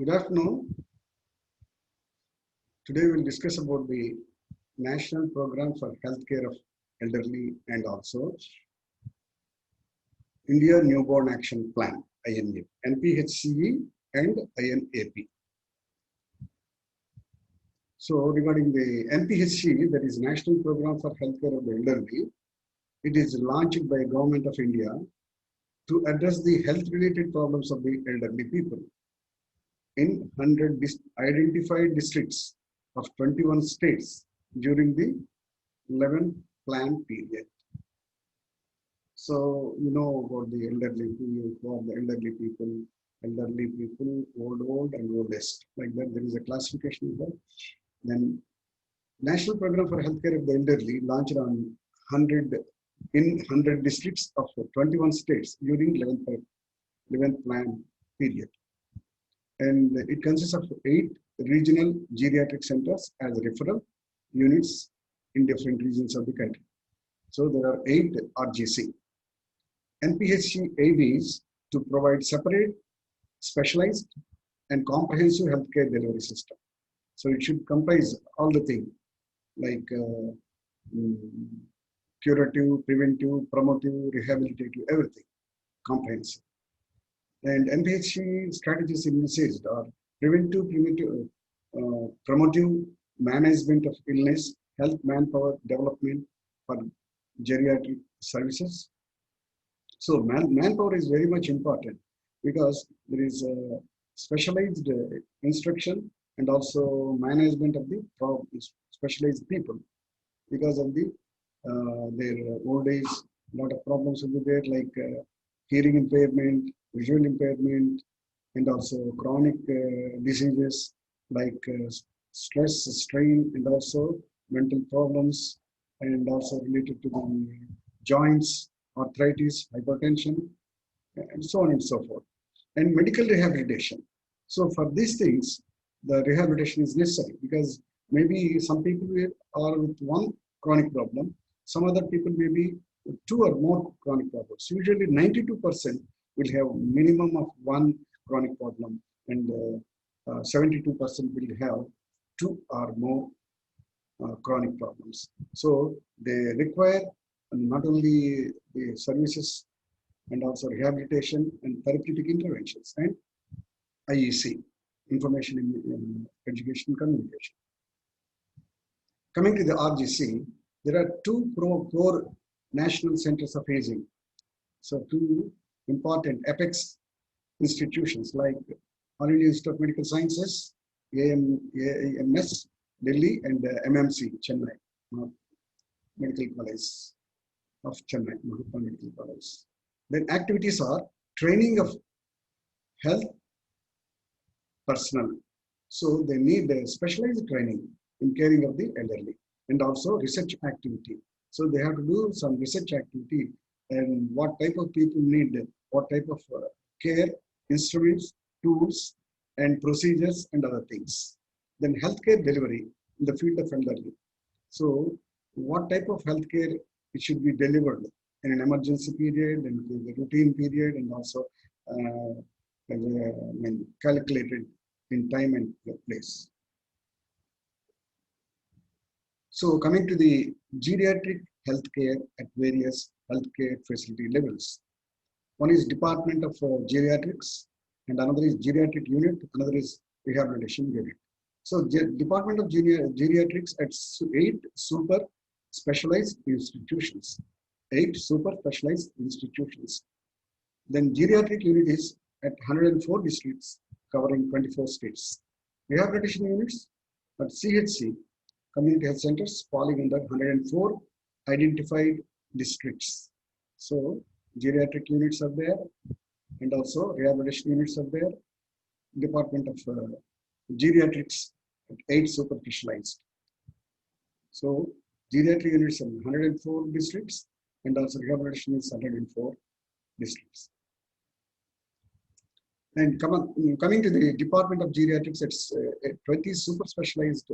Good afternoon. Today we'll discuss about the National Program for Healthcare of Elderly and also India Newborn Action Plan, INA, NPHCE and INAP. So regarding the NPHCE, that is National Program for Healthcare of the Elderly, it is launched by Government of India to address the health-related problems of the elderly people in 100 identified districts of 21 states during the 11th plan period. So you know about the elderly people, for the elderly people, old and oldest. Like that, there is a classification of that. Then National Program for Healthcare of the Elderly launched on 100 districts of 21 states during 11th plan period. And it consists of 8 regional geriatric centers as referral units in different regions of the country. So there are 8 RGC. NPHC aim is to provide separate, specialized, and comprehensive healthcare delivery system. So it should comprise all the things like curative, preventive, promotive, rehabilitative, everything, comprehensive. And NPHC strategies envisaged are preventive, promotive management of illness, health manpower development for geriatric services. So manpower is very much important because there is specialized instruction and also management of the specialized people because of the their old age. A lot of problems will be there like hearing impairment, visual impairment, and also chronic diseases like stress, strain, and also mental problems, and also related to the joints, arthritis, hypertension, and so on and so forth. And medical rehabilitation. So for these things, the rehabilitation is necessary because maybe some people are with one chronic problem, some other people may be with 2 or more chronic problems. Usually 92% will have minimum of 1 chronic problem and 72% will have 2 or more chronic problems. So they require not only the services and also rehabilitation and therapeutic interventions and IEC, Information in Education and Communication. Coming to the RGC, there are 2 core national centers of aging. So 2 important apex institutions like All India Institute of Medical Sciences, AIMS, Delhi, and MMC, Chennai, Medical College of Chennai, Mahatma Medical College. Then activities are training of health personnel. So they need a specialized training in caring of the elderly and also research activity. So they have to do some research activity and what type of people need, what type of care, instruments, tools, and procedures and other things. Then healthcare delivery in the field of elderly. So what type of healthcare it should be delivered in an emergency period and the routine period and also calculated in time and place. So coming to the geriatric healthcare at various healthcare facility levels. One is Department of Geriatrics and another is Geriatric Unit, another is Rehabilitation Unit. So Department of Geriatrics at 8 super specialized institutions. 8 super specialized institutions. Then Geriatric Unit is at 104 districts covering 24 states. Rehabilitation units at CHC, Community Health Centers, falling under 104 identified districts. So geriatric units are there and also rehabilitation units are there. Department of Geriatrics at 8 super specialized. So geriatric units are 104 districts and also rehabilitation is 104 districts. And coming to the Department of Geriatrics, it's 20 super specialized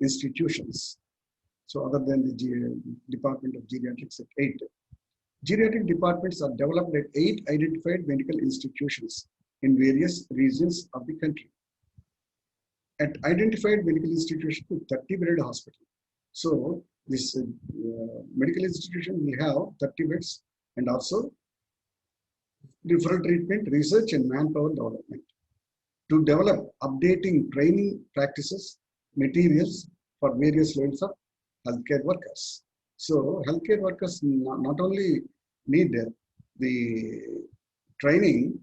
institutions. So other than the Department of Geriatrics at 8. Geriatric departments are developed at 8 identified medical institutions in various regions of the country. At identified medical institution to 30-bedded hospital. So this medical institution will have 30 beds and also referral treatment, research and manpower development. To develop updating training practices, materials for various levels of healthcare workers. So healthcare workers not only need the training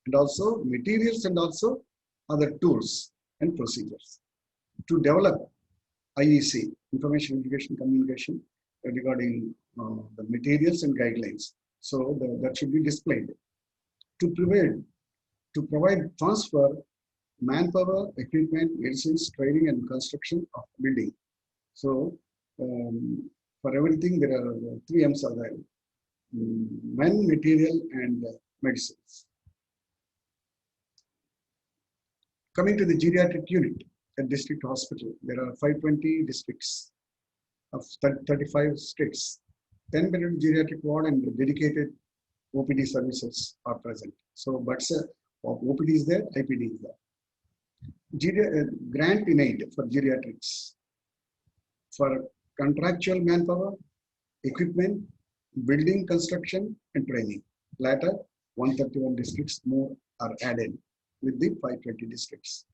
and also materials and also other tools and procedures. To develop IEC, Information Education Communication, regarding the materials and guidelines. So that should be displayed. To provide transfer, manpower, equipment, medicines, training and construction of building. So for everything there are 3 M's are there. Men, material and medicines. Coming to the geriatric unit at district hospital, there are 520 districts of 35 states. 10-bedded geriatric ward and dedicated OPD services are present. So, but OPD is there, IPD is there. Grant in aid for geriatrics for contractual manpower, equipment, building construction and training. Later, 131 districts more are added with the 520 districts.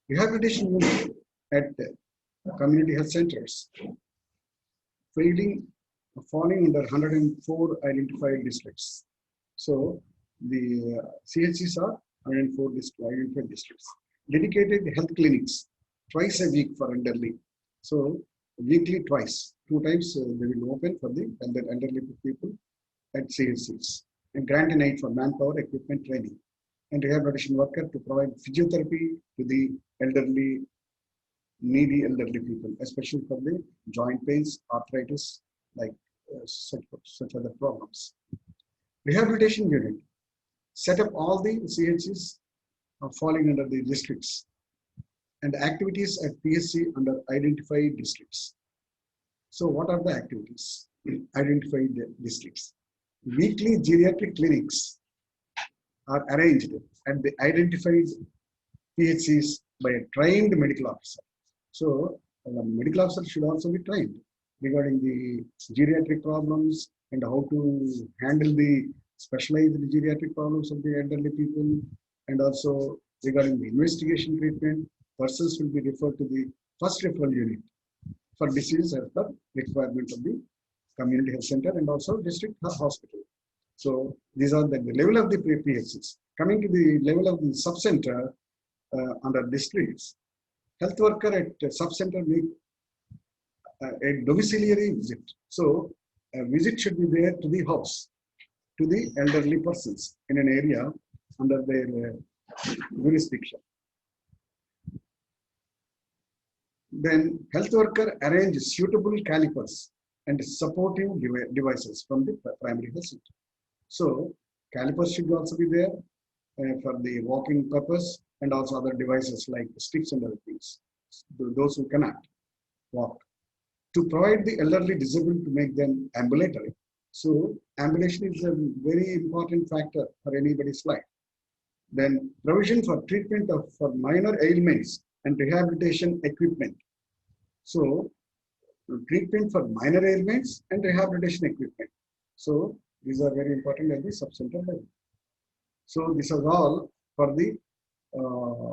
Rehabilitation unit at community health centers, falling under 104 identified districts. So the CHCs are 104 identified districts. Dedicated health clinics twice a week for elderly. So weekly twice, 2 times they will open for the elderly people at CHCs. And grant and aid for manpower, equipment, training. And rehabilitation worker to provide physiotherapy to the elderly, needy elderly people, especially for the joint pains, arthritis, like such other problems. Rehabilitation unit, set up all the CHCs falling under the districts and activities at PSC under identified districts. So what are the activities? Identified districts. Weekly geriatric clinics are arranged at the identified PHCs by a trained medical officer. So the medical officer should also be trained regarding the geriatric problems and how to handle the specialized geriatric problems of the elderly people, and also regarding the investigation treatment. Persons will be referred to the first referral unit for disease as per requirement of the community health center and also district hospital. So these are the level of the PHCs. Coming to the level of the sub-center under districts, health worker at sub-center make a domiciliary visit. So a visit should be there to the house, to the elderly persons in an area under their jurisdiction. Then health worker arrange suitable calipers and supportive devices from the primary health center. So calipers should also be there for the walking purpose, and also other devices like sticks and other things, those who cannot walk. To provide the elderly disabled to make them ambulatory. So ambulation is a very important factor for anybody's life. Then provision for treatment for minor ailments and rehabilitation equipment. So treatment for minor ailments and rehabilitation equipment. So these are very important at the sub-center level. So this is all for the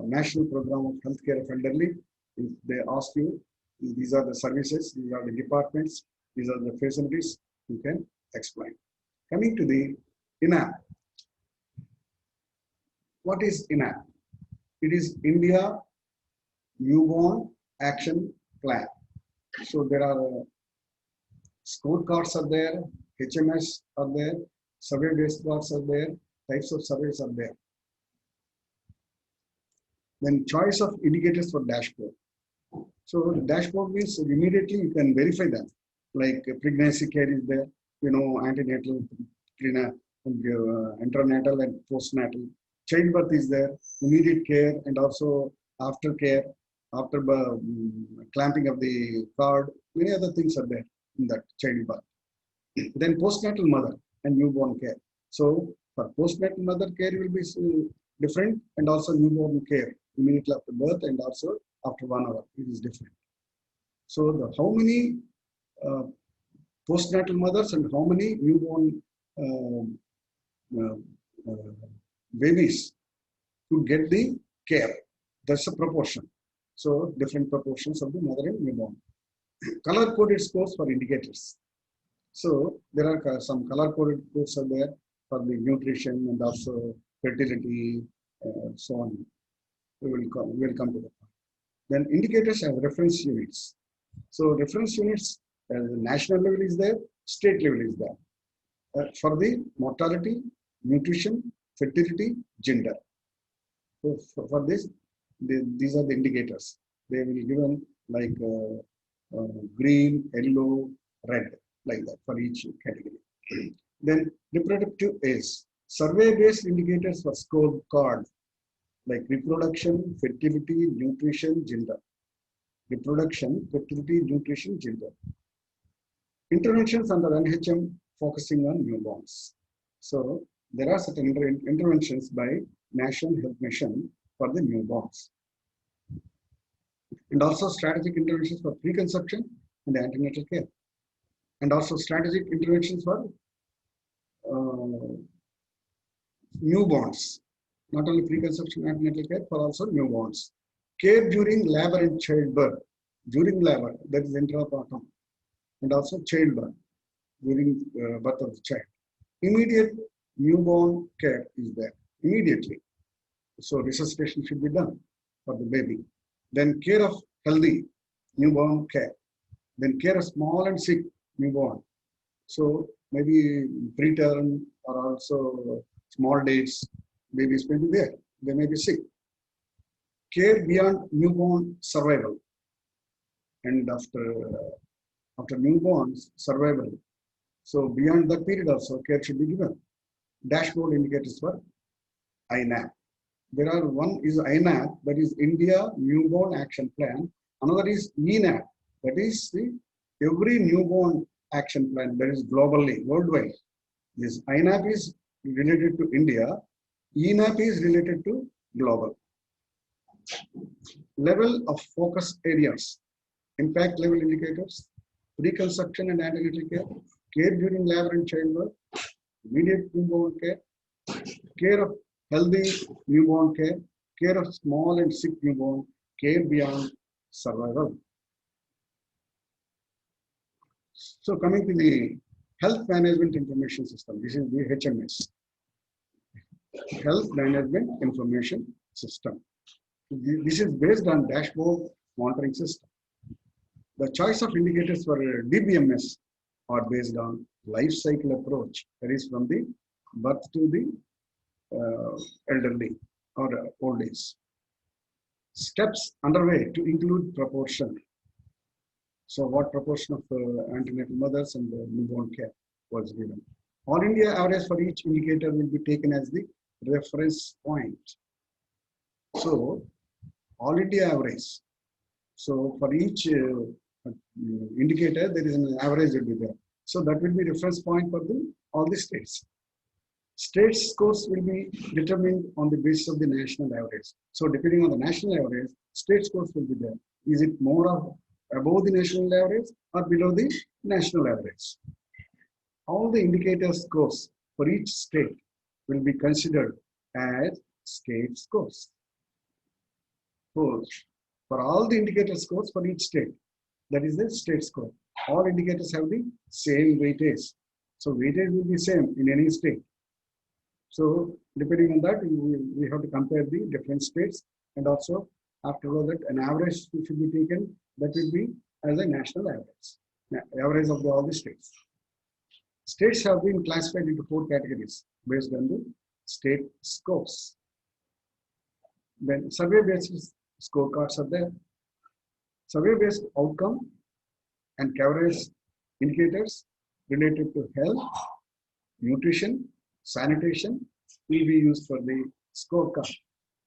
National Program of Healthcare of Elderly. If they ask you, these are the services, these are the departments, these are the facilities, you can explain. Coming to the INAP. What is INAP? It is India Newborn Action Plan. So there are scorecards are there, HMS are there, survey-based cards are there, types of surveys are there. Then choice of indicators for dashboard. So the dashboard means immediately you can verify them. Like pregnancy care is there, antenatal, antenatal and postnatal. Childbirth is there, immediate care and also after care, after clamping of the cord, many other things are there in that childbirth. Then postnatal mother and newborn care. So for postnatal mother care will be different, and also newborn care immediately after birth and also after 1 hour. It is different. So how many uh, postnatal mothers and how many newborn um, uh, uh, babies to get the care. That's a proportion. So different proportions of the mother and newborn. Color coded scores for indicators. So there are some color coded scores are there for the nutrition and also fertility, so on. We will come to that. Then indicators have reference units. So reference units, national level is there, state level is there. For the mortality, nutrition, fertility, gender. So for this, these are the indicators. They will be given like green, yellow, red, like that for each category. Then reproductive age. Survey-based indicators for scorecard, like reproduction, fertility, nutrition, gender. Reproduction, fertility, nutrition, gender. Interventions under NHM focusing on newborns. So there are certain interventions by National Health Mission for the newborns. And also strategic interventions for preconception and antenatal care. And also strategic interventions for newborns, not only preconception and antenatal care, but also newborns. Care during labor and childbirth. During labor, that is intrapartum, and also childbirth, during birth of the child. Immediate newborn care is there, immediately. So resuscitation should be done for the baby. Then care of healthy newborn care. Then care of small and sick newborn. So maybe preterm or also small dates, babies may be there. They may be sick. Care beyond newborn survival. And after newborn survival. So beyond that period also, care should be given. Dashboard indicators for INAP. There are one is INAP, that is India Newborn Action Plan. Another is ENAP, that is the every newborn action plan, that is globally, worldwide. This INAP is related to India, ENAP is related to global. Level of focus areas, impact level indicators, preconception and antenatal care, care during labor and childbirth, immediate newborn care, care of healthy newborn care, care of small and sick newborn, care beyond survival. So coming to the Health Management Information System, this is the HMS, Health Management Information System. This is based on dashboard monitoring system. The choice of indicators for DBMS are based on life cycle approach, that is from the birth to the elderly or old age. Steps underway to include proportion. So what proportion of antenatal mothers and newborn care was given. All India average for each indicator will be taken as the reference point. So all India average. So for each indicator, there is an average will be there. So that will be reference point for all the states. State scores will be determined on the basis of the national average. So depending on the national average, state scores will be there. Is it more of above the national average or below the national average? All the indicator scores for each state will be considered as state scores. So for all the indicator scores for each state, that is the state score. All indicators have the same weightage. So weightage will be same in any state. So depending on that, we have to compare the different states, and also after that an average should be taken, that will be as a national average of all the states. States have been classified into 4 categories based on the state scores. Then survey-based scorecards are there. Survey-based outcome and coverage indicators related to health, nutrition, sanitation will be used for the scorecard.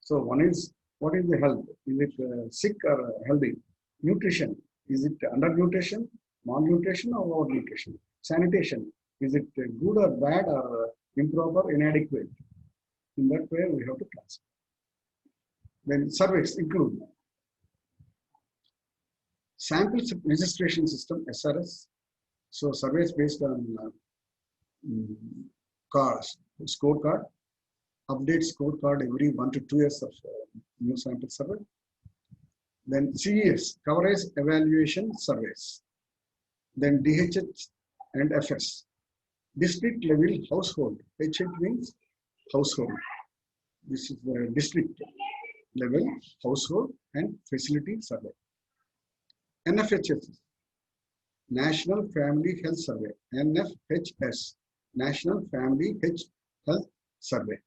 So one is, what is the health? Is it sick or healthy? Nutrition, is it undernutrition, malnutrition or overnutrition? Sanitation, is it good or bad or improper, inadequate? In that way, we have to classify. Then surveys include sample registration system, SRS. So surveys based on cars, scorecard, update scorecard every 1 to 2 years of new sample survey. Then CES, coverage evaluation surveys. Then DHH and FS, district level household. HH means household. This is the district level household and facility survey. NFHS, National Family Health Survey. NFHS, National Family Health Survey.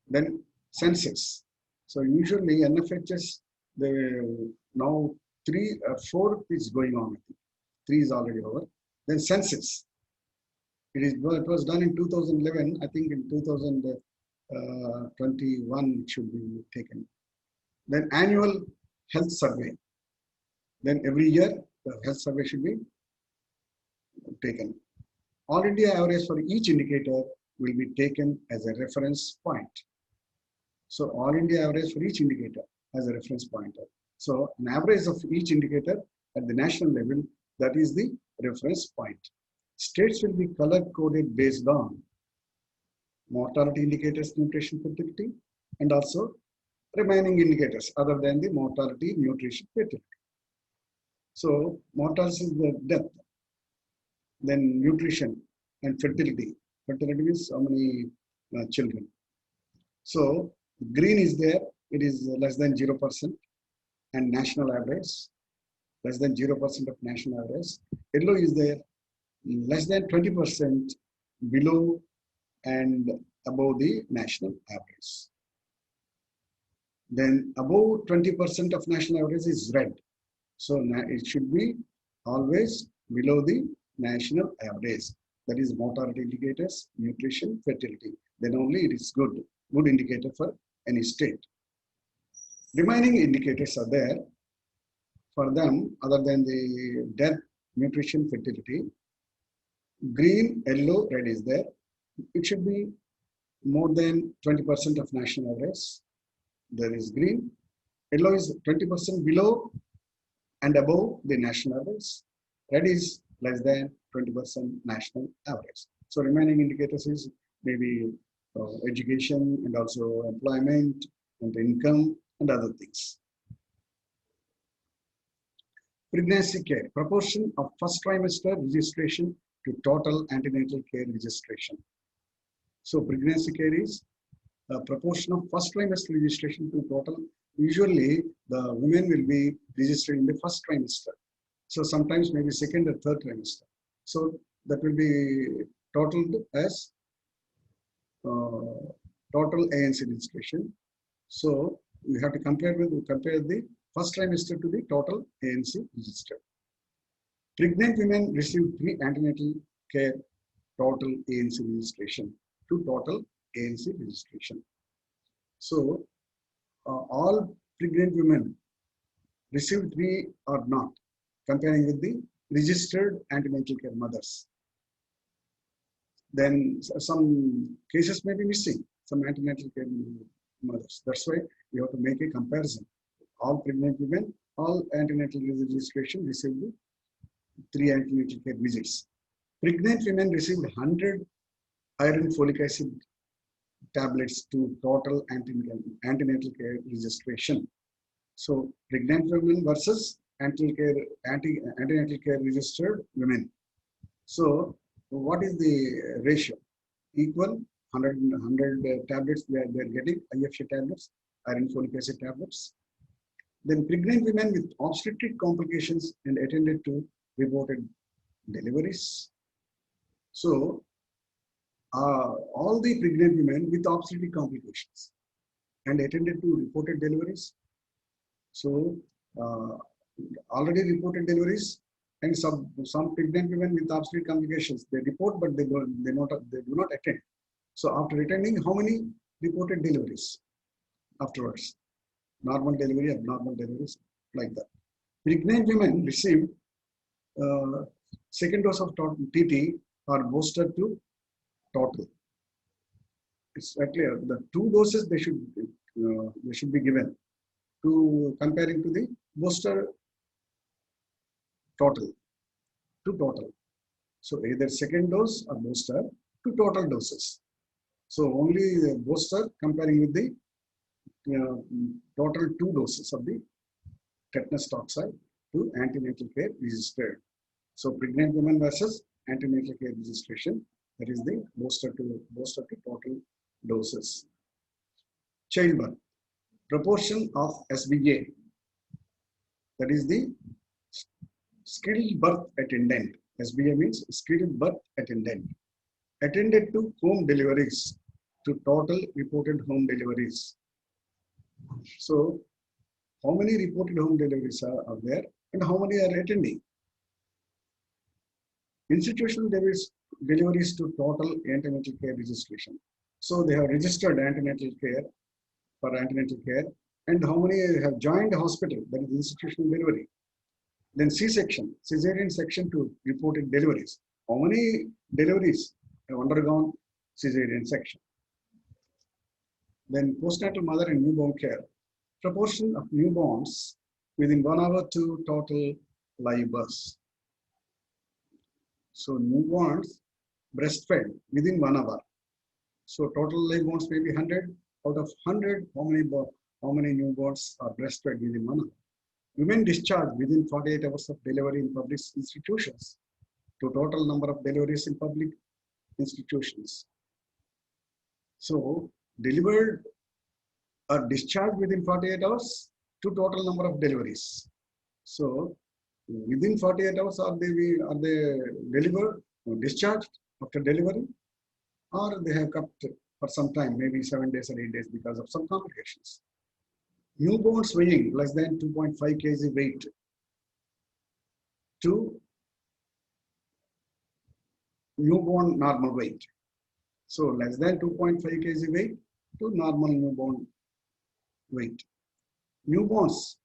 Then census. So usually NFHS, now 4 is going on. 3 is already over. Then census. It was done in 2011. I think in 2021 it should be taken. Then annual health survey. Then every year the health survey should be taken. All India average for each indicator will be taken as a reference point. So all India average for each indicator as a reference pointer. So an average of each indicator at the national level, that is the reference point. States will be color coded based on mortality indicators, nutrition, fertility, and also remaining indicators other than the mortality, nutrition, fertility. So mortality is the death, then nutrition and fertility. Fertility means how many children. So green is there, it is less than 0% and national average, less than 0% of national average. Yellow is there, less than 20% below and above the national average. Then above 20% of national average is red. So it should be always below the national average. That is mortality indicators, nutrition, fertility. Then only it is good indicator for any state. Remaining indicators are there. For them, other than the death, nutrition, fertility, green, yellow, red is there. It should be more than 20% of national average. There is green. Yellow is 20% below and above the national average. Red is less than 20% national average. So remaining indicators is maybe education and also employment and income and other things. Pregnancy care, proportion of first trimester registration to total antenatal care registration. So pregnancy care is a proportion of first trimester registration to total. Usually the women will be registered in the first trimester. So sometimes maybe second or third trimester. So that will be totaled as total ANC registration. So you have to compare the first trimester to the total ANC registered. Pregnant women receive 3 antenatal care total ANC registration to total ANC registration. So all pregnant women receive 3 or not, comparing with the registered antenatal care mothers. Then some cases may be missing, some antenatal care mothers. That's why we have to make a comparison. All pregnant women, all antenatal registration received 3 antenatal care visits. Pregnant women received 100 iron folic acid tablets to total antenatal care registration. So pregnant women versus antenatal care registered women. So what is the ratio? Equal 100 tablets they are getting, IFA tablets, iron folic acid tablets. Then pregnant women with obstetric complications and attended to reported deliveries. So all the pregnant women with obstetric complications and attended to reported deliveries. So already reported deliveries and some pregnant women with obstetric complications, they report but they do not attend. So after attending, how many reported deliveries afterwards? Normal delivery, abnormal deliveries, like that. Pregnant women received second dose of TT or booster to total. it's clear. The two doses they should be given to comparing to the booster total to total. So either second dose or booster to total doses. So only the booster comparing with the total two doses of the tetanus toxoid to antenatal care registered. So pregnant women versus antenatal care registration, that is the booster to total doses. Childbirth, proportion of SBA, that is the skilled birth attendant. SBA means skilled birth attendant. Attended to home deliveries, to total reported home deliveries. So how many reported home deliveries are there and how many are attending? Institutional deliveries to total antenatal care registration. So they have registered antenatal care for antenatal care, and how many have joined the hospital, that is institutional delivery. Then C-section, cesarean section to reported deliveries. How many deliveries have undergone cesarean section? Then postnatal mother and newborn care. Proportion of newborns within 1 hour to total live births. So newborns breastfed within 1 hour. So total live births may be 100. Out of 100, how many newborns are breastfed within 1 hour? Women discharged within 48 hours of delivery in public institutions to total number of deliveries in public institutions. So delivered or discharged within 48 hours to total number of deliveries. So within 48 hours are they delivered or discharged after delivery, or they have kept for some time, maybe 7 days or 8 days because of some complications. Newborns weighing less than 2.5 kg weight to newborn normal weight. So less than 2.5 kg weight to normal newborn weight. Newborns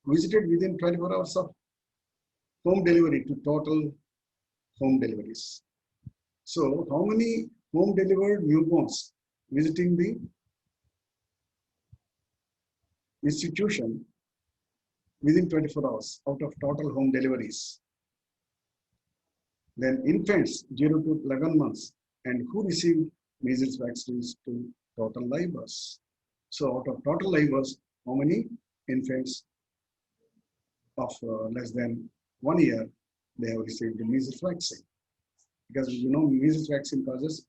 visited within 24 hours of home delivery to total home deliveries. So how many home delivered newborns visiting the institution within 24 hours out of total home deliveries? Then infants 0 to 11 months and who received measles vaccines to total live births. So out of total live births, how many infants of less than 1 year they have received the measles vaccine? Because you know measles vaccine causes,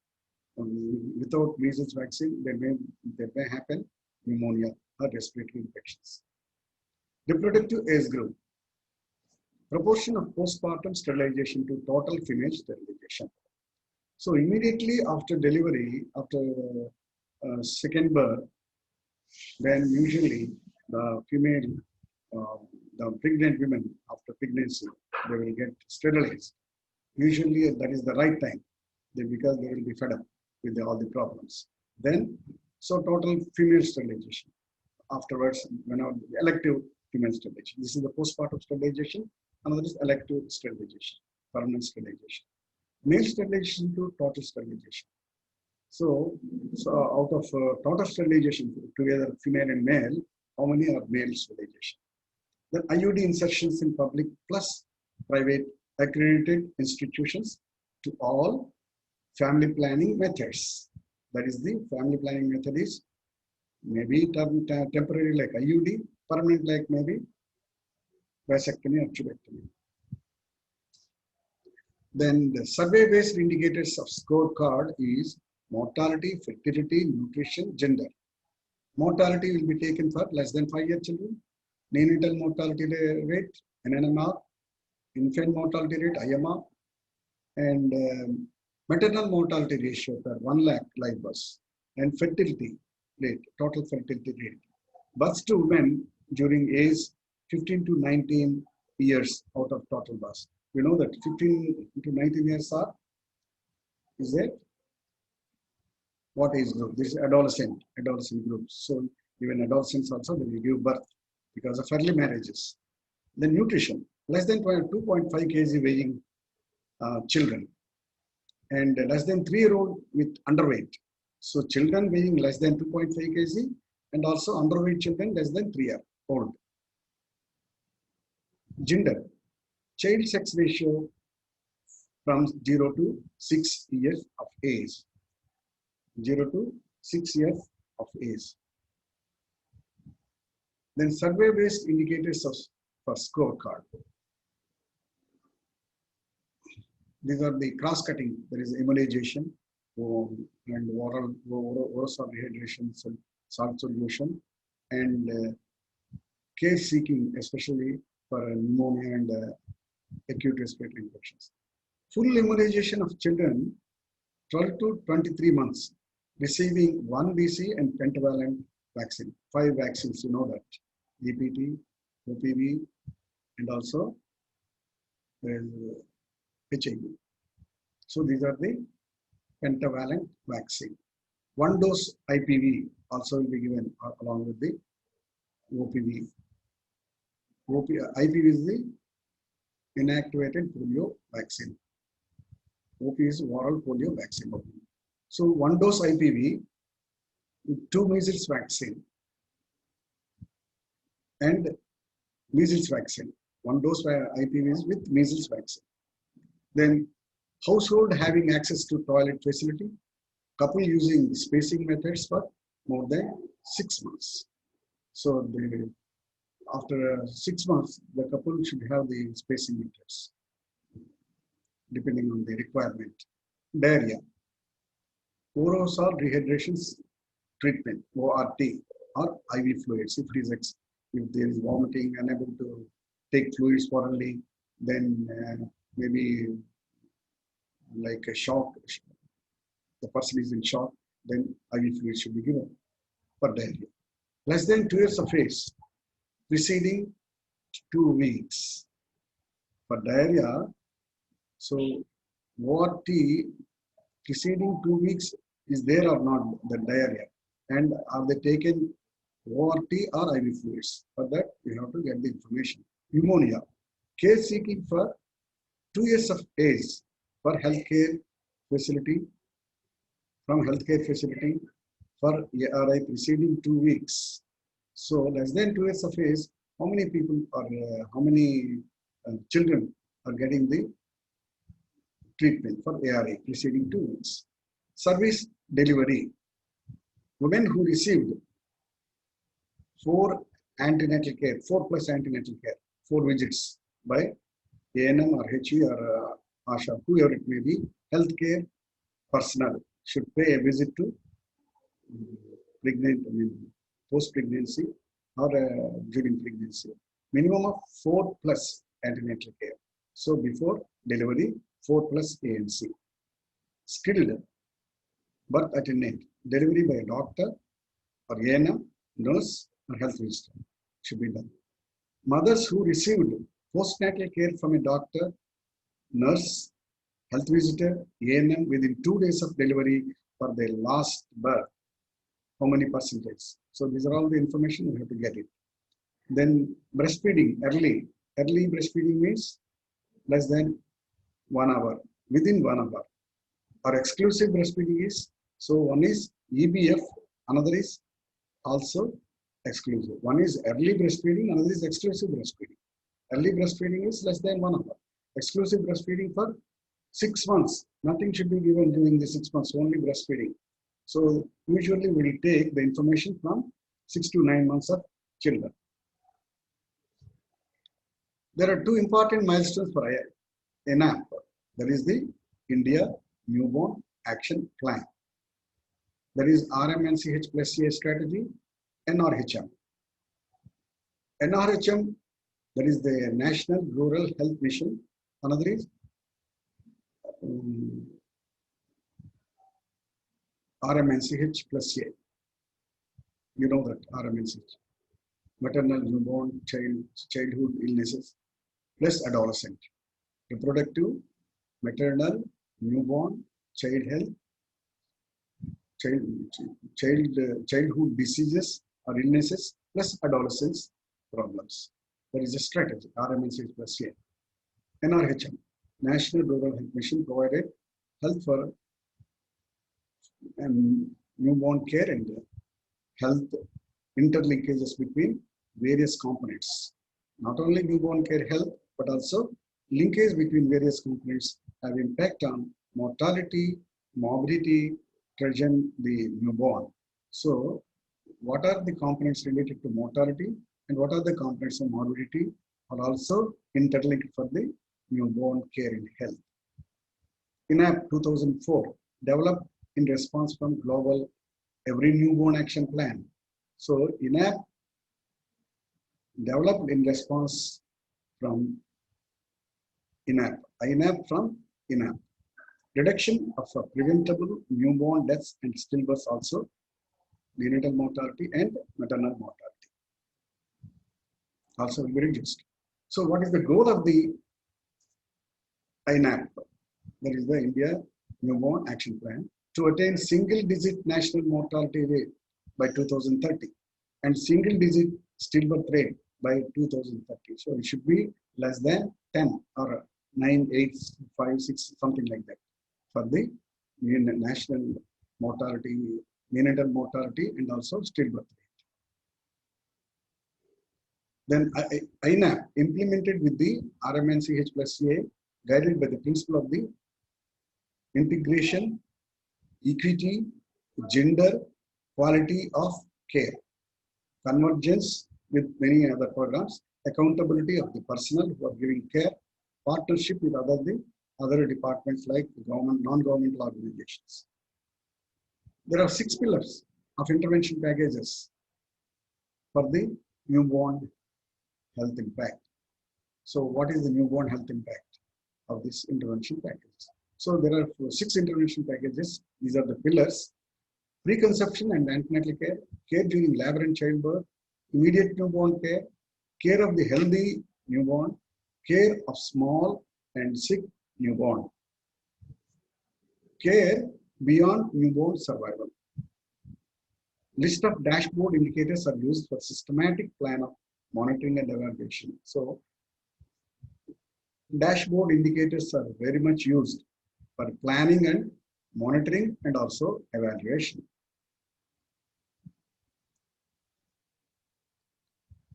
without measles vaccine there may happen pneumonia or respiratory infections. Reproductive age group. Proportion of postpartum sterilization to total female sterilization. So immediately after delivery, after second birth, then usually the female, the pregnant women after pregnancy, they will get sterilized. Usually that is the right time, because they will be fed up with all the problems. Then, so total female sterilization. Afterwards, elective female sterilization. This is the postpartum sterilization. Another is elective sterilization, permanent sterilization. Male sterilization to total sterilization. So out of total sterilization, together female and male, how many are male sterilization? Then IUD insertions in public plus private accredited institutions to all family planning methods. That is the family planning method is maybe temporary like IUD, permanent like maybe vasectomy or tubectomy. Then the survey-based indicators of scorecard is mortality, fertility, nutrition, gender. Mortality will be taken for less than 5-year children. Neonatal mortality rate, NNMR, infant mortality rate, IMR, and maternal mortality ratio per 1 lakh live births, and fertility rate, total fertility rate. Births to women during age 15 to 19 years out of total births. You know that 15 to 19 years are, is it? What age group? This is adolescent group. So even adolescents also they will give birth because of early marriages. Then nutrition, less than 2.5 kg weighing children and less than 3-year-old with underweight So children weighing less than 2.5 kg and also underweight children less than 3 years old. Gender, child sex ratio from 0 to 6 years of age. 0 to 6 years of age. Then survey-based indicators for scorecard. These are the cross-cutting. There is immunization and oral solid rehydration, salt solution, and care seeking, especially for pneumonia and acute respiratory infections. Full immunization of children 12 to 23 months, receiving 1 BC and pentavalent vaccine. 5 vaccines, you know that. EPT, OPV, and also HIV. So these are the pentavalent vaccine. 1 dose IPV also will be given along with the OPV. IPV is the inactivated polio vaccine. OP is oral polio vaccine. So 1 dose IPV, 2 measles vaccine, and measles vaccine. 1 dose IPV is with measles vaccine. Then household having access to toilet facility, couple using spacing methods for more than 6 months. So after 6 months, the couple should have the spacing methods, depending on the requirement. Diarrhea, oral solid rehydration treatment, ORT, or IV fluids. If there is vomiting, unable to take fluids orally, then maybe like a shock, the person is in shock, then IV fluids should be given for diarrhea. Less than 2 years of age, preceding 2 weeks. For diarrhea, so ORT preceding 2 weeks is there or not, the diarrhea, and are they taken ORT or IV fluids? For that, you have to get the information. Pneumonia, care seeking for 2 years of age for healthcare facility, from healthcare facility for ARI preceding 2 weeks. So less than 2 years of age, how many people or how many children are getting the treatment for ARI preceding 2 weeks? Service delivery, women who received 4 antenatal care, 4 plus antenatal care, 4 visits by ANM or HE or ASHA, whoever it may be, healthcare personnel should pay a visit to post-pregnancy or during pregnancy. Minimum of 4 plus antenatal care. So before delivery, 4 plus ANC. Skilled birth attendant, delivery by a doctor or ANM, nurse or health visitor should be done. Mothers who received postnatal care from a doctor, nurse, health visitor, ANM within 2 days of delivery for their last birth, how many percentage? So these are all the information, we have to get it. Then breastfeeding, early breastfeeding means less than 1 hour, within 1 hour. Or exclusive breastfeeding is, so one is EBF, another is also exclusive. One is early breastfeeding, another is exclusive breastfeeding. Early breastfeeding is less than 1 hour. Exclusive breastfeeding for 6 months. Nothing should be given during the 6 months, only breastfeeding. So usually we will take the information from 6 to 9 months of children. There are 2 important milestones for ENAP. There is the India Newborn Action Plan. There is RMNCH plus CA strategy, NRHM. NRHM, that is the National Rural Health Mission. Another is RMNCH plus CA. You know that RMNCH. Maternal, newborn, childhood illnesses plus adolescent. Reproductive, maternal, newborn, child health, childhood diseases or illnesses plus adolescence problems. There is a strategy, RMNCH plus CA. NRHM, National Rural Health Mission, provided health for newborn care and health interlinkages between various components. Not only newborn care health, but also linkage between various components have impact on mortality, morbidity, present the newborn. So, what are the components related to mortality and what are the components of morbidity are also interlinked for the newborn care and health. INAP 2004 developed in response from global Every Newborn Action Plan. So INAP developed in response from INAP from INAP. Reduction of preventable newborn deaths and stillbirths also, neonatal mortality and maternal mortality also will be reduced. So what is the goal of the INAP? That is the India Newborn Action Plan, to attain single-digit national mortality rate by 2030 and single-digit stillbirth rate by 2030. So it should be less than 10 or 9, 8, 5, 6, something like that for the national mortality, neonatal mortality, and also stillbirth rate. Then INAP implemented with the RMNCH plus A, guided by the principle of the integration, equity, gender, quality of care, convergence with many other programs, accountability of the personnel who are giving care, partnership with other departments like government, non-governmental organizations. There are 6 pillars of intervention packages for the newborn health impact. So what is the newborn health impact of this intervention package? So there are 6 intervention packages. These are the pillars: preconception and antenatal care, care during labor and childbirth, immediate newborn care, care of the healthy newborn, care of small and sick newborn, care beyond newborn survival. List of dashboard indicators are used for systematic plan of monitoring and evaluation. So dashboard indicators are very much used for planning and monitoring and also evaluation.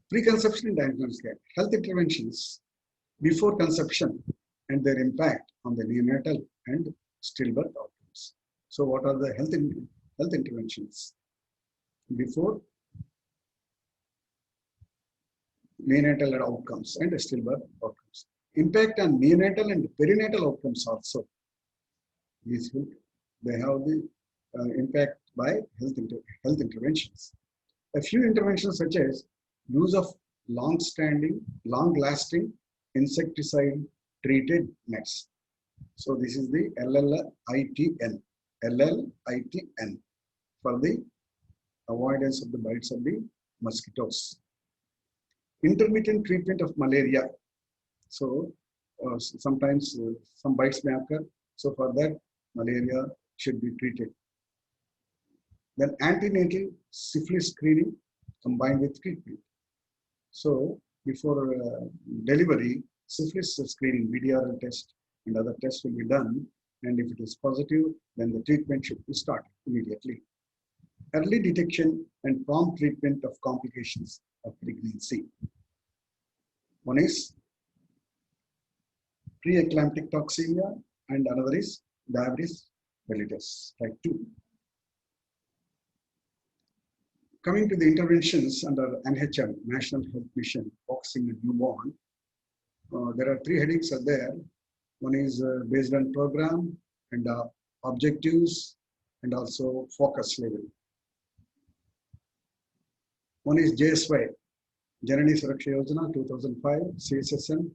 Preconception and antenatal care, health interventions before conception and their impact on the neonatal and stillbirth outcomes. So what are the health interventions before neonatal outcomes and stillbirth outcomes? Impact on neonatal and perinatal outcomes also. They have the impact by health interventions. A few interventions such as use of long-lasting insecticide treated nets. So this is the LLITN for the avoidance of the bites of the mosquitoes. Intermittent treatment of malaria. So sometimes some bites may occur. So for that, malaria should be treated. Then antenatal syphilis screening combined with treatment. So before delivery, syphilis screening, BDRL test and other tests will be done. And if it is positive, then the treatment should be started immediately. Early detection and prompt treatment of complications of pregnancy. One is pre-eclamptic toxemia and another is diabetes mellitus type 2. Coming to the interventions under NHM, National Health Mission, focusing on newborn, there are 3 headings are there. One is based on program and objectives and also focus level. One is JSY, Janani Suraksha Yojana 2005, CSSM,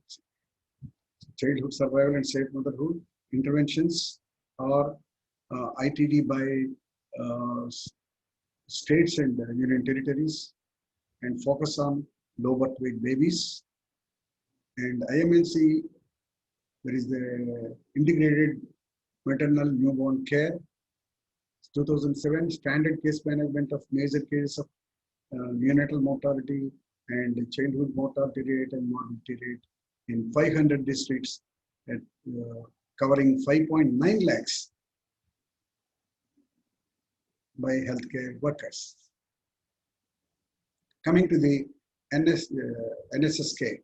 Childhood Survival and Safe Motherhood. Interventions are ITD by states and union territories and focus on low birth weight babies. And IMNC, there is the integrated maternal newborn care. 2007, standard case management of major cases of neonatal mortality and childhood mortality rate and morbidity rate in 500 districts at, covering 5.9 lakhs by healthcare workers. Coming to the NSSK,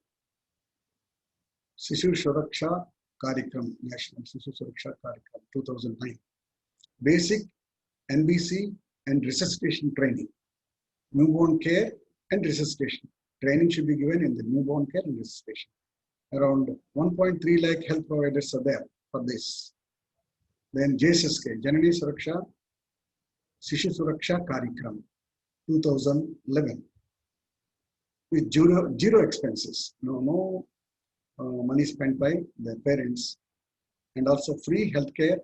Shishu Suraksha Karikram, National Shishu Suraksha Karikram, 2009. Basic NBC and resuscitation training, newborn care and resuscitation. Training should be given in the newborn care and resuscitation. Around 1.3 lakh health providers are there for this. Then JSSK, Janani Suraksha Shishu Suraksha Karikram, 2011. With zero expenses, no money spent by the parents, and also free healthcare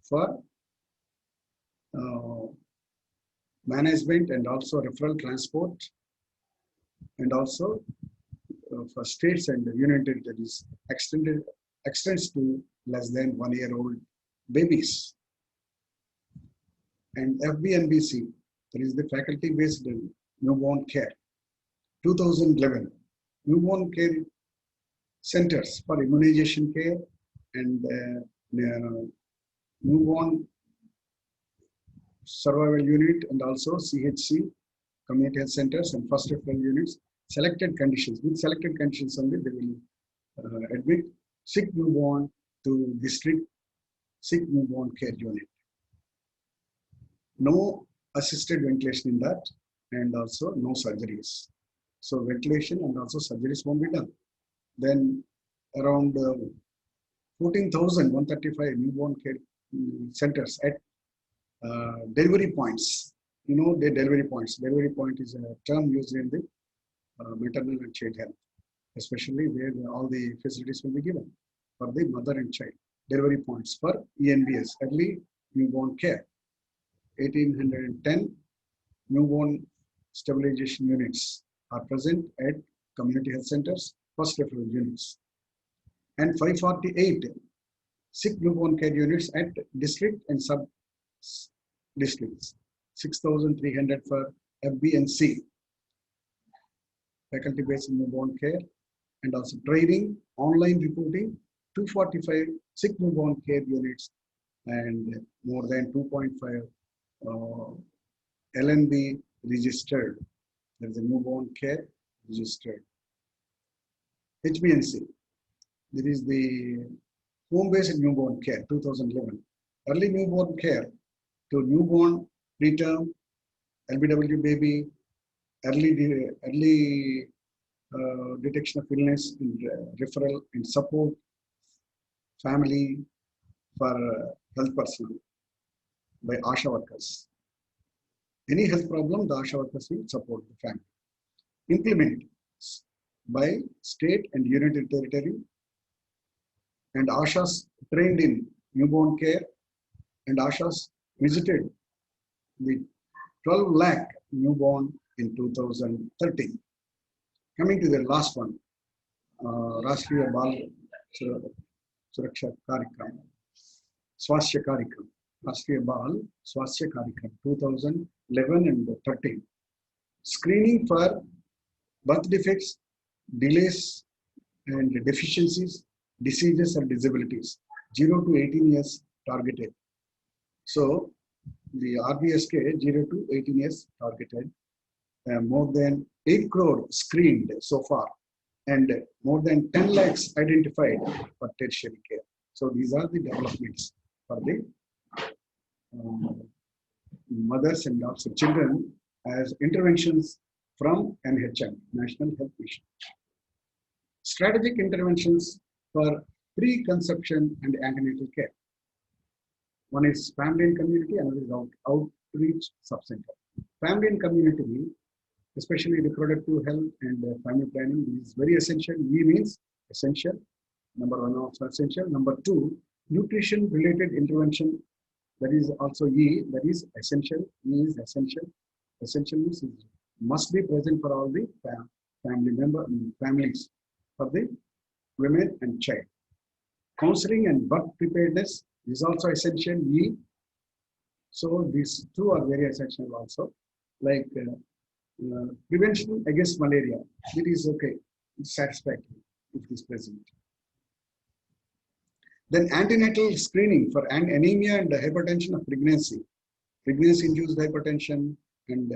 for management and also referral transport, and also for states and union territories extends to less than 1 year old babies. And FBNBC, that is the faculty based newborn care, 2011. Newborn care centers for immunization care and newborn survival unit, and also CHC, community health centers and first referral units. Selected conditions, with selected conditions only they will admit sick newborn to district sick newborn care unit. No assisted ventilation in that, and also no surgeries. So ventilation and also surgeries won't be done. Then around 14,135 newborn care centers at delivery points. You know the delivery points. Delivery point is a term used in the maternal and child health, especially where all the facilities will be given for the mother and child. Delivery points for ENBS, early newborn care. 1,810 newborn stabilization units are present at community health centers, first referral units, and 548 sick newborn care units at district and sub districts. 6,300 for FB and C, faculty based newborn care, and also training, online reporting. 245 sick newborn care units and more than 2.5 LNB registered. There is a newborn care registered. HBNC, there is the home-based newborn care, 2011. Early newborn care to newborn, preterm, LBW baby, early detection of illness and referral and support family for health personnel by ASHA workers. Any health problem, the ASHA workers will support the family. Implement by state and union territory, and ASHAs trained in newborn care, and ASHAs visited the 12 lakh newborn in 2013. Coming to the last one, Rashtriya Bal Suraksha Karikram, Swasthya Karikram, Rashtriya Bal Swasthya Karikram, 2011 and 13. Screening for birth defects, delays and deficiencies, diseases and disabilities, 0 to 18 years targeted. So the RBSK 0 to 18 years targeted, more than 8 crore screened so far, and more than 10 lakhs identified for tertiary care. So these are the developments for the mothers and also children as interventions from NHM, National Health Mission. Strategic interventions for pre-conception and antenatal care. One is family and community, another is outreach subcenter. Family and community, especially reproductive health and family planning, is very essential. E means essential. Number one, also essential. Number two, nutrition related intervention. That is also E, that is essential. E is essential. Essential means must be present for all the families, for the women and child. Counseling and birth preparedness is also essential. E. So these two are very essential also. Like prevention against malaria, it is okay, it's satisfactory if it is present. Then antenatal screening for anemia and hypertension of pregnancy pregnancy-induced hypertension, and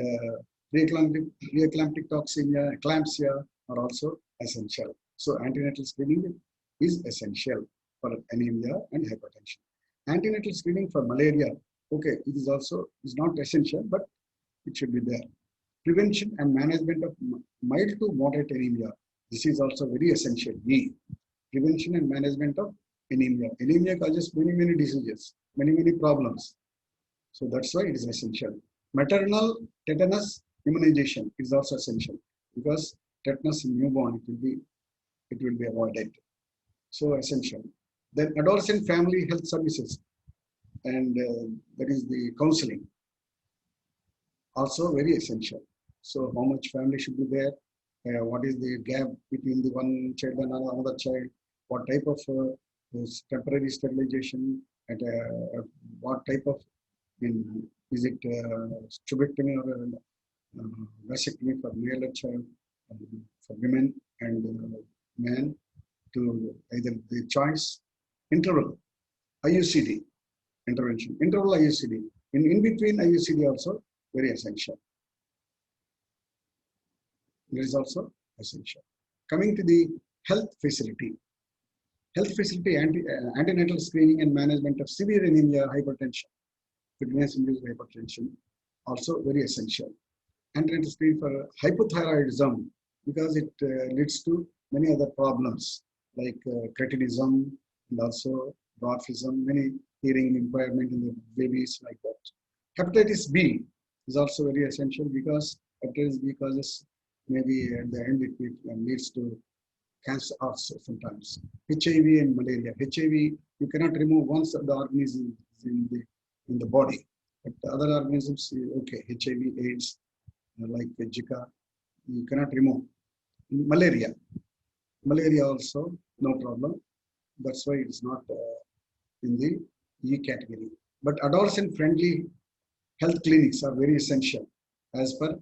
preeclamptic toxemia, eclampsia are also essential. So antenatal screening is essential for anemia and hypertension. Antenatal screening for malaria, okay, it is not essential, but it should be there. Prevention and management of mild to moderate anemia. This is also very essential. Prevention and management of anemia. Anemia causes many diseases, many problems. So that's why it is essential. Maternal tetanus immunization is also essential because tetanus in newborn it will be avoided. So essential. Then adolescent family health services, and that is the counseling. Also very essential. So how much family should be there? What is the gap between the one child and another child? What type of temporary sterilization? And what type of, is it tubectomy or vasectomy for male or child, for women and men, to either the choice. Interval, IUCD intervention, interval IUCD. In between IUCD also very essential. It is also essential. Coming to the health facility. Health facility, antenatal screening and management of severe anemia, hypertension, pregnancy-induced hypertension, also very essential. Antenatal screening for hypothyroidism, because it leads to many other problems like cretinism and also dwarfism, many hearing impairment in the babies like that. Hepatitis B is also very essential because hepatitis B causes, maybe at the end it leads to cancer also sometimes. HIV and malaria. HIV you cannot remove once the organism is in the body, but the other organisms, okay, HIV, AIDS, like Zika, you cannot remove. Malaria also no problem. That's why it's not in the E category. But adolescent friendly health clinics are very essential as per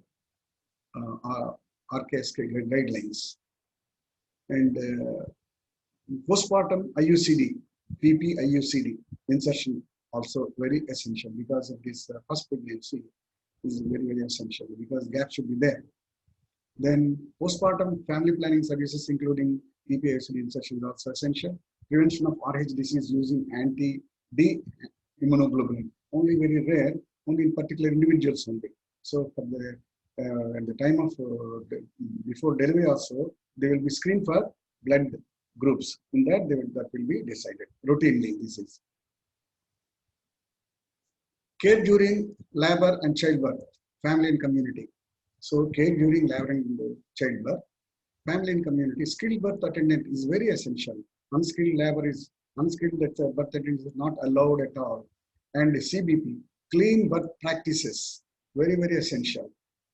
our RKSK guidelines. And postpartum IUCD, PP IUCD insertion also very essential because of this first pregnancy is very essential because gap should be there. Then postpartum family planning services including PP IUCD insertion is also essential. Prevention of RH disease using anti-D immunoglobulin, only very rare, only in particular individuals only. So for the at the time of before delivery also, they will be screened for blood groups. In that, that will be decided routinely. This is care during labor and childbirth, family and community. So care during labor and childbirth, family and community. Skilled birth attendant is very essential. Unskilled birth attendant is not allowed at all. And CBP, clean birth practices, very essential.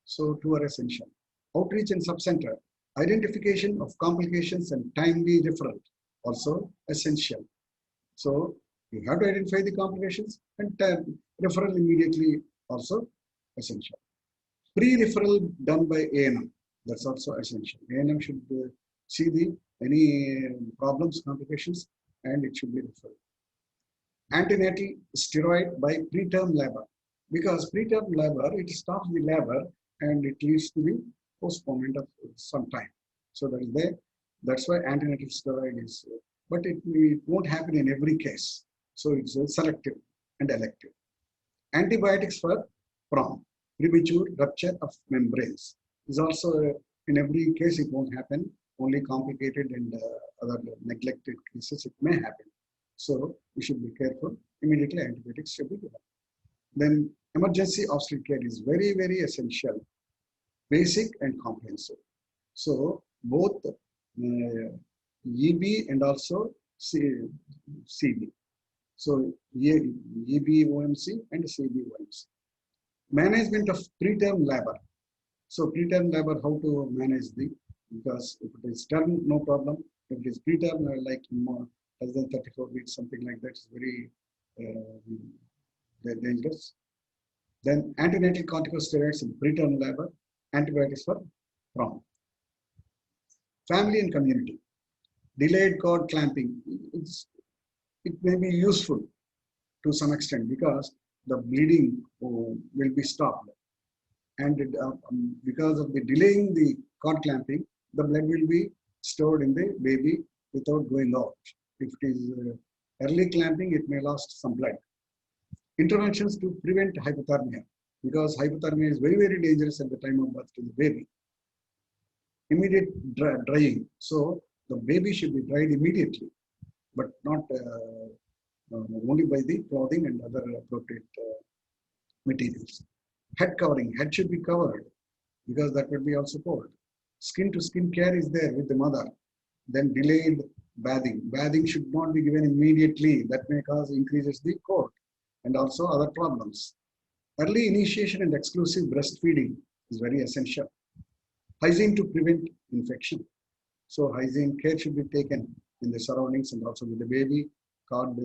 So two are essential. Outreach and subcenter, identification of complications and timely referral, also essential. So you have to identify the complications and referral immediately, also essential. Pre-referral done by ANM, that's also essential. ANM should see any problems, complications, and it should be referred. Antenatal steroid by preterm labor, because preterm labor, it stops the labor and it leads to the postponement of some time. So that is there. That's why antenatal steroid is, but it won't happen in every case. So it's selective and elective. Antibiotics for PROM, premature rupture of membranes, is also in every case it won't happen. Only complicated and other neglected cases it may happen. So we should be careful. Immediately antibiotics should be given. Then emergency obstetric care is very essential, basic and comprehensive. So both EB and also CB. So EBOMC and CBOMC. Management of preterm labor. So preterm labor, how to manage because if it is term, no problem. If it is preterm, like more less than 34 weeks, something like that is very dangerous. Then antenatal corticosteroids in preterm labor, antibiotics for PROM. Family and community. Delayed cord clamping. It may be useful to some extent because the bleeding will be stopped. And because of the delaying the cord clamping, the blood will be stored in the baby without going out. If it is early clamping, it may lost some blood. Interventions to prevent hypothermia, because hypothermia is very, very dangerous at the time of birth to the baby. Immediate drying. So the baby should be dried immediately, but not only by the clothing and other appropriate materials. Head covering. Head should be covered because that would be also cold. Skin to skin care is there with the mother. Then delayed bathing. Bathing should not be given immediately. That may cause increases the cold and also other problems. Early initiation and exclusive breastfeeding is very essential. Hygiene to prevent infection. So hygiene care should be taken in the surroundings and also with the baby, cord,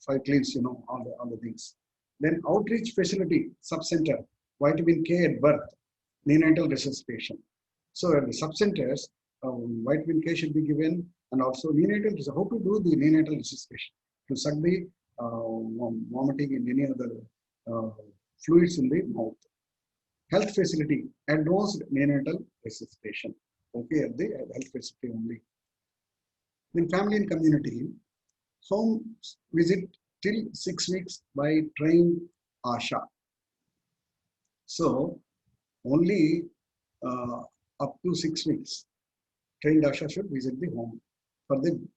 five cleans, all the things. Then outreach facility, sub-center, vitamin K at birth, neonatal resuscitation. So at the sub-centers, vitamin K should be given, and also neonatal, how to do the neonatal resuscitation, to suck the vomiting and any other fluids in the mouth. Health facility, advanced neonatal resuscitation. Okay, at the health facility only. Then family and community, home visit till 6 weeks by trained ASHA. So only up to 6 weeks, trained ASHA should visit the home for them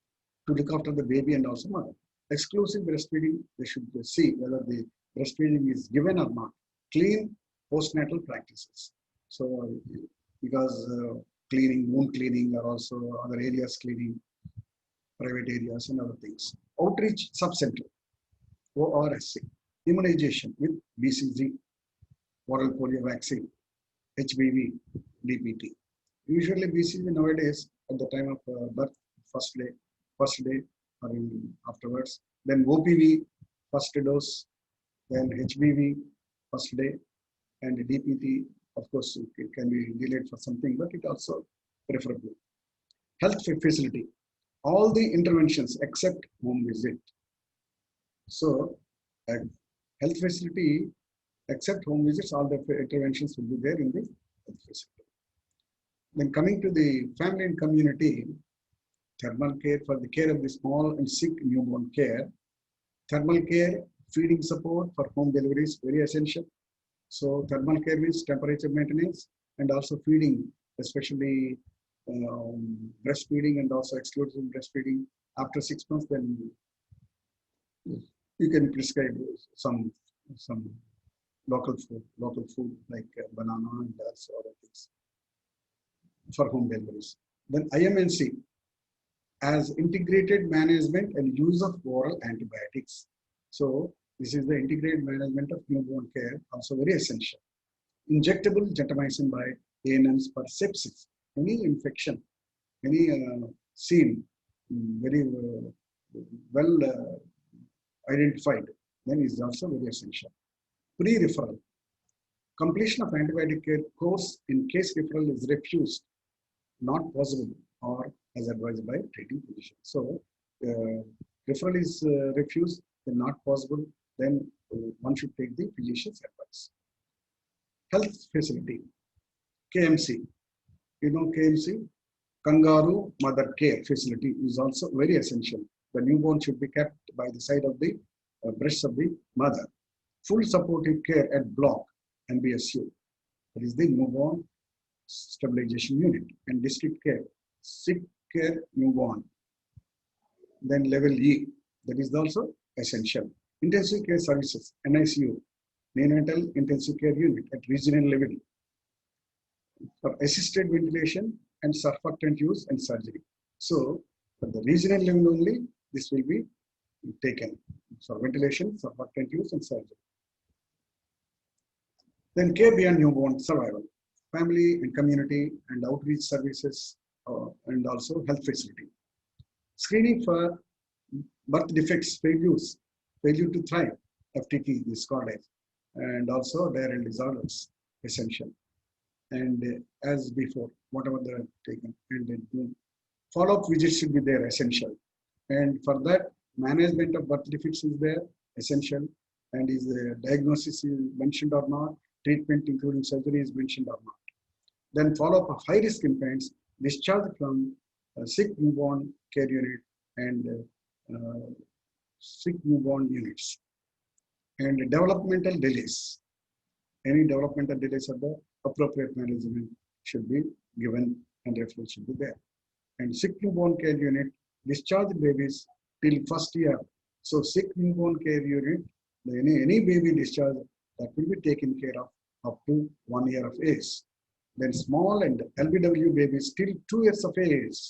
to look after the baby and also mother. Exclusive breastfeeding, they should see whether the breastfeeding is given or not. Clean postnatal practices. So because cleaning, wound cleaning, or also other areas cleaning, private areas and other things. Outreach sub-center, ORSC. Immunization with BCG, oral polio vaccine, HBV, DPT. Usually BCG nowadays at the time of birth, first day or afterwards. Then OPV, first dose. Then HBV, first day. And DPT, of course, it can be delayed for something, but it also preferable. Health facility, all the interventions except home visit. So, health facility except home visits, all the interventions will be there in the health facility. Then coming to the family and community, thermal care for the care of the small and sick newborn care. Thermal care, feeding support for home delivery is very essential. So thermal care means temperature maintenance and also feeding, especially breastfeeding and also exclusive breastfeeding. After 6 months, then you can prescribe some local food like banana and also other things for home deliveries. Then IMNC as integrated management and use of oral antibiotics. So this is the integrated management of newborn care, also very essential. Injectable gentamicin by ANMs for sepsis, any infection, any seen, very well identified, then is also very essential. Pre-referral, completion of antibiotic care course in case referral is refused, not possible, or as advised by treating physician. So referral is refused, then not possible, then one should take the physician's advice. Health facility, KMC. You know KMC? Kangaroo Mother Care Facility is also very essential. The newborn should be kept by the side of the breasts of the mother. Full supportive care at block, NBSU. That is the newborn stabilization unit. And district care, sick care newborn. Then level E, that is also essential. Intensive care services, NICU, neonatal intensive care unit at regional level for assisted ventilation and surfactant use and surgery. So for the regional level only, this will be taken for ventilation, surfactant use and surgery. Then care beyond newborn survival, family and community and outreach services and also health facility. Screening for birth defects, failure to thrive, FTT is called as, and also diarrheal disorders, essential. And as before, whatever they are taken, and then follow-up visits should be there, essential. And for that, management of birth defects is there, essential. and is the diagnosis is mentioned or not, treatment including surgery is mentioned or not. Then follow-up of high-risk infants, discharge from sick newborn care unit and sick newborn units. And developmental delays. Any developmental delays of the appropriate management should be given and referral should be there. And sick newborn care unit, discharge babies till first year. So sick newborn care unit, any baby discharge that will be taken care of up to 1 year of age. Then small and LBW babies till 2 years of age.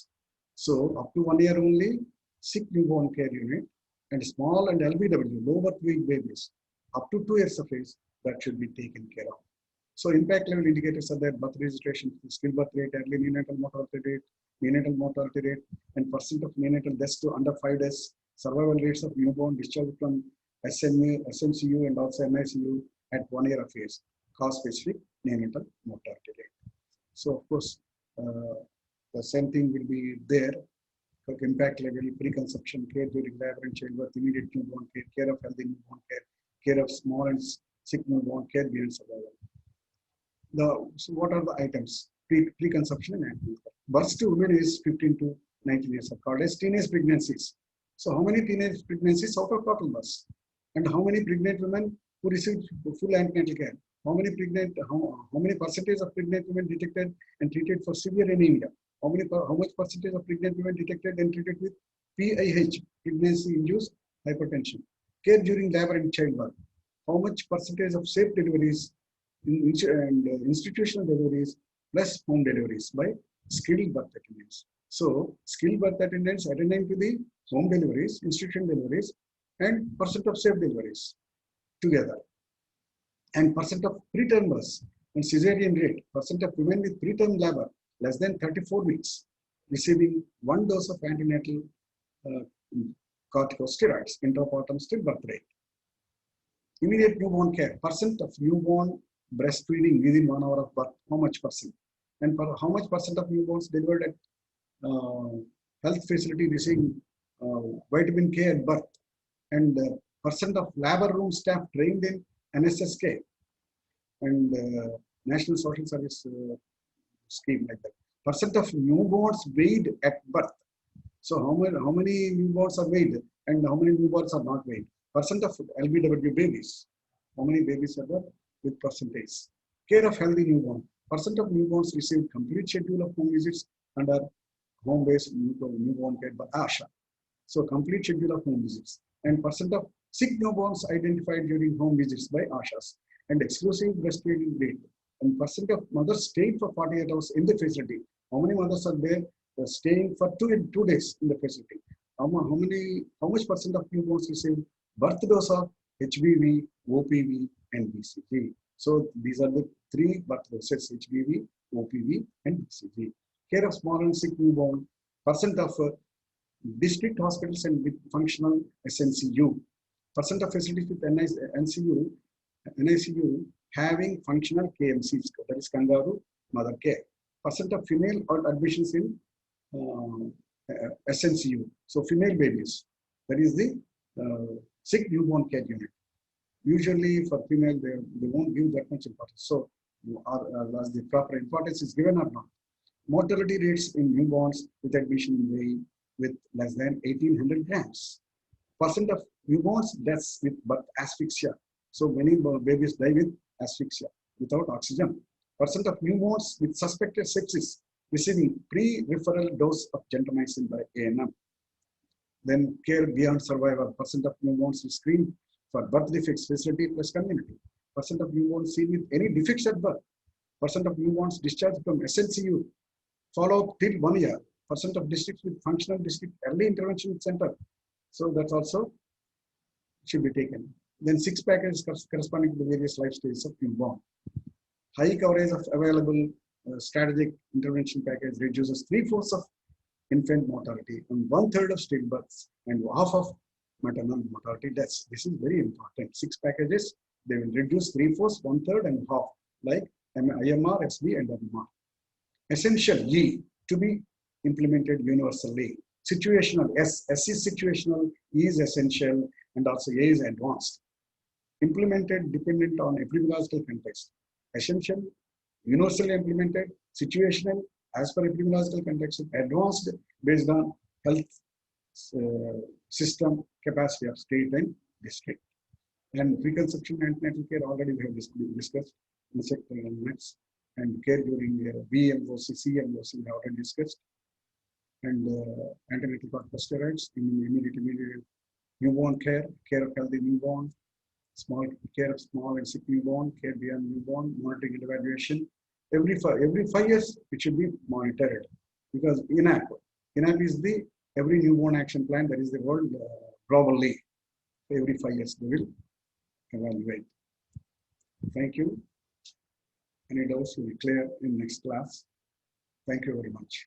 So up to 1 year only, sick newborn care unit, and small and LBW, low birth weight babies, up to 2 years of age, that should be taken care of. So impact level indicators are there: birth registration, stillbirth rate, early neonatal mortality rate, and percent of neonatal deaths to under 5 days, survival rates of newborn discharge from SMCU and also NICU at 1 year of age, cause-specific neonatal mortality rate. So of course, the same thing will be there. Impact level, preconception, care during labor and childbirth, immediate newborn care, care of healthy newborn care of small and sick newborn care beyond survival. So what are the items? Preconception and antenatal. Births to women is 15 to 19 years of called as teenage pregnancies. So how many teenage pregnancies out of total births? And how many pregnant women who received full antenatal care? How many percentage of pregnant women detected and treated for severe anemia? How much percentage of pregnant women detected and treated with PIH, pregnancy-induced hypertension? Care during labor and childbirth. How much percentage of safe deliveries and institutional deliveries plus home deliveries by skilled birth attendants? So skilled birth attendants attending to the home deliveries, institutional deliveries, and percent of safe deliveries together. And percent of preterm births and cesarean rate, percent of women with preterm labor less than 34 weeks receiving 1 dose of antenatal corticosteroids, intrapartum stillbirth rate. Immediate newborn care, percent of newborn breastfeeding within 1 hour of birth, how much percent? And how much percent of newborns delivered at health facility receiving vitamin K at birth? And percent of labor room staff trained in NSSK and National Social Service scheme like that. Percent of newborns weighed at birth. So how many newborns are weighed and how many newborns are not weighed? Percent of LBW babies. How many babies are there with percentage? Care of healthy newborn. Percent of newborns receive complete schedule of home visits under home-based newborn care by ASHA. So complete schedule of home visits. And percent of sick newborns identified during home visits by ASHAs. And exclusive breastfeeding rate. And percent of mothers staying for 48 hours in the facility. How many mothers are there staying for 2 days in the facility? How much percent of newborns receive birth dose of HBV, OPV, and BCG? So these are the 3 birth doses: HBV, OPV, and BCG. Care of small and sick newborn. Percent of district hospitals and with functional SNCU. Percent of facilities with NICU having functional KMCs, that is kangaroo mother care. Percent of female or admissions in SNCU. So female babies, that is the sick newborn care unit. Usually for female, they won't give that much importance. So as the proper importance is given or not. Mortality rates in newborns with admission in weight with less than 1800 grams. Percent of newborns deaths with birth asphyxia. So many babies die with asphyxia without oxygen. Percent of newborns with suspected sepsis receiving pre-referral dose of gentamicin by ANM. Then care beyond survival. Percent of newborns screened for birth defects, facility plus community. Percent of newborns seen with any defects at birth. Percent of newborns discharged from SNCU. Follow-up till 1 year. Percent of districts with functional district early intervention center. So that's also should be taken. Then 6 packages corresponding to the various life stages of newborn. High coverage of available strategic intervention package reduces 3/4 of infant mortality and 1/3 of stillbirths and half of maternal mortality deaths. This is very important. 6 packages, they will reduce 3/4, 1/3, and half, like IMR, SB, and MMR. Essential E to be implemented universally. Situational S is situational, E is essential, and also A is advanced. implemented dependent on epidemiological context. Essential, universally implemented, situational, as per epidemiological context, advanced based on health system capacity of state and district. And reconstruction and antenatal care already we have discussed in the sector next. And care during VMOC, CMOC we have already discussed. And antenatal corticosteroids in immediate newborn care, care of healthy newborn, small care of small and sick newborn, care beyond newborn, monitoring and evaluation. Every 5 years it should be monitored because INAP is the every newborn action plan that is the world globally. Every 5 years they will evaluate. Thank you. Any doubts will be clear in next class. Thank you very much.